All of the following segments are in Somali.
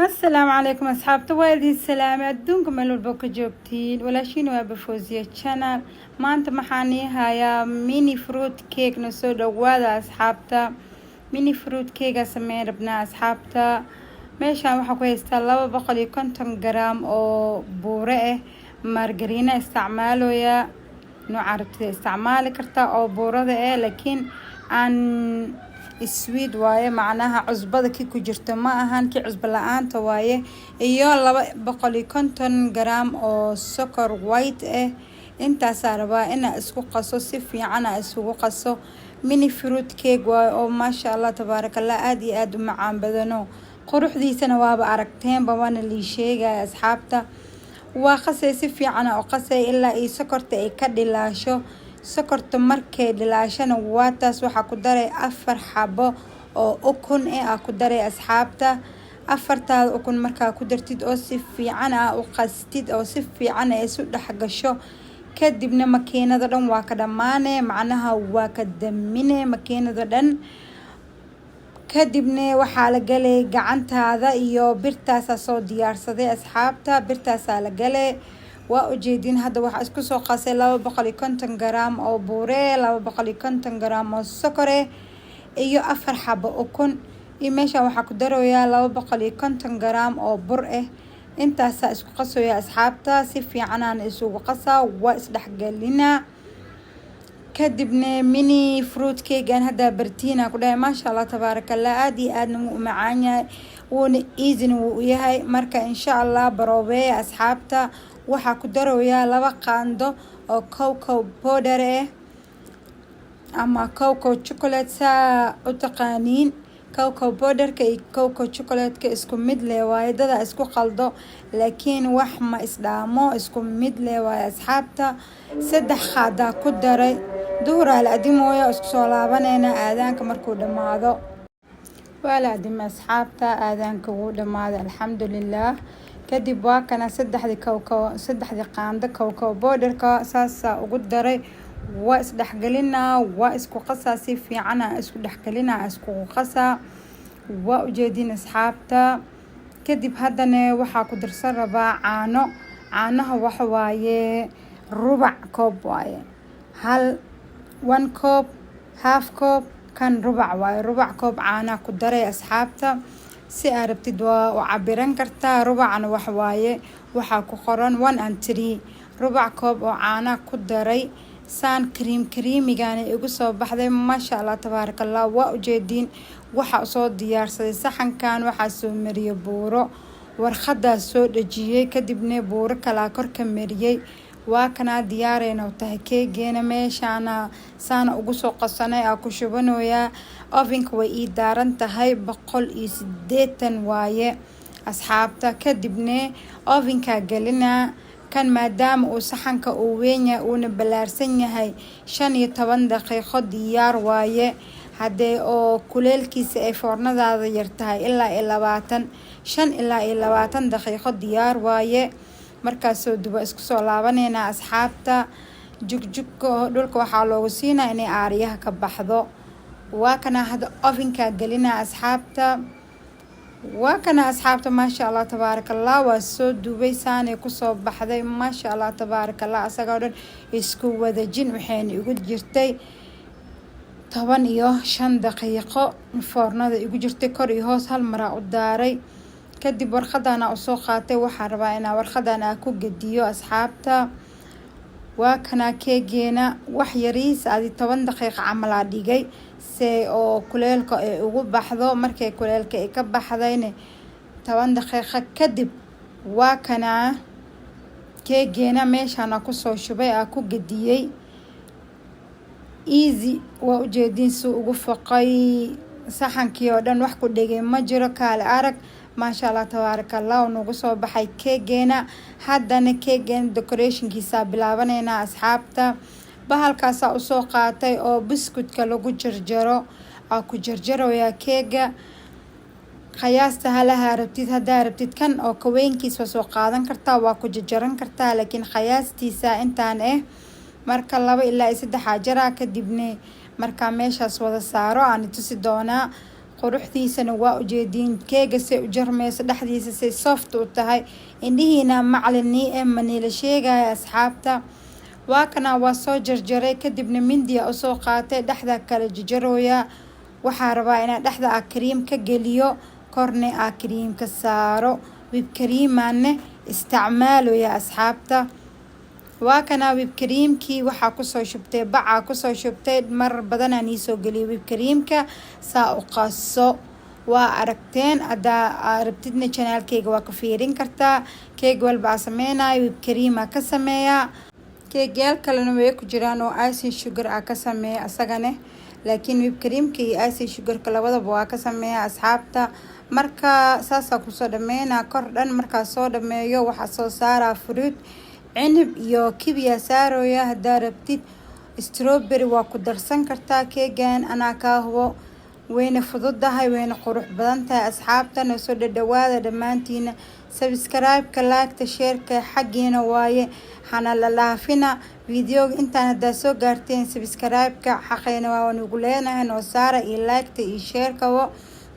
السلام عليكم أصحاب توالدي السلام أدونكم ملو البوكة جوبتين ولا شينو بفوزية channel ما أنت محاني هيا ميني فروت كيك نسو دوادا أصحابتا ميني فروت كيك سمين ربنا أصحابتا meeshaan waxaa ku haystaa 250 gram oo buure ah margarina isticmaalooya nooca rabtida isticmaali kartaa oo buurada ah laakiin aan sweet waaye macnaha cusbada ki ku jirto ma ahan ki cusbo la'aanta waaye iyo 250 gram oo sokor white ah intaas rabaa in isku qaso si fiican isugu qaso mini fruit cake waaye oo maasha Allah tabarakallah aad iyo aad u macaan badano quruxdiisana waaba aragteen bawana lii sheegay asxaabta waa qasay si fiican oo qasay ilaa ay sokorta ay ka dhilaasho sokorta markay dhilaashana waa taas waxa ku daray 4 xabo oo ukun ku daray asxaabta 4taada ukun markaa ku dartid oo si fiican u qastid oo si fiican ay isu dhaxgasho kadibna makiinada dhan waa ka dhamaanay macnaha waa ka damine makiinada dhan kadibna waxaa la galay gacantaada iyo birtaas soo diyaarsaday asxaabta birtaas la galay waa u jeedin hadda waxa isku soo qasay 250 gram oo buure 250 gram oo sokor iyo 4 xabo ukun iyo meesha waxa ku darooyaa 250 gram oo bur intaas isku qasoya asxaabta si fiican aan isugu qasaa waa isdhaxgalina kadibna mini fruit cake aan hada bartiina ku dhahay maasha Allah tabarakallah aad iyo aad u macaan yahay wuuna easy u yahay marka insha Allah baroobe asxaabta waxa ku darooyaa 2 qaando oo cocoa powder ama cocoa chocolate sa u taqaaniin cocoa powder ka iyo cocoa chocolate ka isku mid leh waaye dada isku qaldo laakiin wax ma isdhaamo isku mid leh waaye asxaabta 3 qaada ku daray duhura la adimooyo isku soo laabanayna aadaanka markuu dhamaado wala adim asxaabta aadaanka uu dhamaado alxamdulillah kadib waa kana 3 qaando cocoa powder ka saasa ugu daray waa isdhaxgalina waa isku qasaa si fiican isku dhaxgalina isku qasaa waa u jeedin asxaabta kadib haddana waxa ku darsan rabaa caanaha waxa waaye rubac koob waaye hal 1 koob half koob kan rubac waaye rubac koob caana ku daray asxaabta si arabtid waa u cabiran kartaa rubacna wax waaye waxa ku qoran 1 and 3 rubac koob oo caana ku daray saan creamigan igu soo baxday maasha Allah tabarakallah waa u jeedin waxa soo diyaarsaday saxankan waxa soo mariyay buuro warqada soo dhajiyay kadibna buuro kala kor ka mariyay waa kana diyaarayna tahay keegeena meeshana saan ugu soo qasanay ku shubanoya ovenka way ii daaran tahay 180 waaye asxaabta kadibna ovenka galina kan maadaama uu saxanka uu weyn yahay uuna balaarsan yahay 15 daqiiqo diyaar waaye hadee oo kuleelkiisa ay foornadaada yar tahay ilaa 20 daqiiqo diyaar waaye markaas soo duba isku soo laabanayna asxaabta jugjugka dhulka waxa loogu siinaa inay aariyaha ka baxdo waa kana hada ovenka galina asxaabta waa kana asxaabta maasha Allah tabarakallah waa soo dubay saanay ku soo baxday maasha Allah tabarakallah asagoo dhan isku wada jin waxaan ugu jirtay 15 daqiiqo foornada ugu jirtay kor iyo hoos hal mar u daaray kadib warqadana u soo qaatay waxa rabaa inaa warqadana ku gadiyo asxaabta waa kana keegeena wax yariis 10 daqiiqo camal dhigay see oo kuleelka ay ugu baxdo markay kuleelka ay ka baxdayna 10 daqiiqo kadib waa kana keegeena meeshana ku soo shubay ku gadiyay easy waa u jeedin soo ugu faqay saxankii oo dhan wax ku dhigay ma jiro kaale arag maasha Allah tabarakallah nagu soo baxay keegeena haddana keegeena decorationkiisa bilaabanayna asxaabta bahalkaas u soo qaatay oo biscuitka lagu jarjaro ku jarjaroya keega qiyaasta halaha rabtid hadaa rabtid kan oo kaweenkiisa soo qaadan kartaa waa ku jarjaran kartaa laakiin qiyaastiisa intaan marka 2 ilaa 3 jara kadibna marka meeshaas wada saaro aan tusi doonaa quruxdiisana waa ujeediin keega say u jarmayso dhexdiisa say soft u tahay indhihiina macalini ee manila sheegaya asxaabta waa kana waa soo jarjaray kadibna mindiya usoo qaatay dhexda kala jajarooya waxaa rabaa inaan dhexda cream ka geliyo korne cream ka saaro whip creamane isticmaaloya asxaabta waa kana whip creamkii waxaa kusoo shubtay baca kusoo shubtay mar badan aan isoo galiyay whip creamka saa u qaso waa aragteen adaa rabtidna channelkayga waa ka fiirin kartaa keeg walba sameeynaayo whip cream ka sameeyaa keegyal kalena way ku jiraan oo icing sugar ka sameeya asagane laakiin whip creamka iyo icing sugarka labadaba waa ka sameeya asxaabta marka saasa ku soo dhameeyna kor dhan marka soo dhameeyo waxa soo saara fruit cinib iyo kibiya saarooya hadaa rabtid strawberry waa ku darsan kartaa keegan anaa ka hubo wayna fududahay wayna qurux badan tahay asxaabtana soo dhawaada dhamaantiina subscribe-ka like-ta share-ka xageena waaye hana la laafina video intaan hadaa soo gaarteen subscribe-ka xaqeena waa ugu leenahay noo saara iyo like-ta iyo share-ka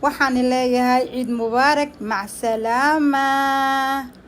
waxaan leeyahay ciid mubaarak mac salaama.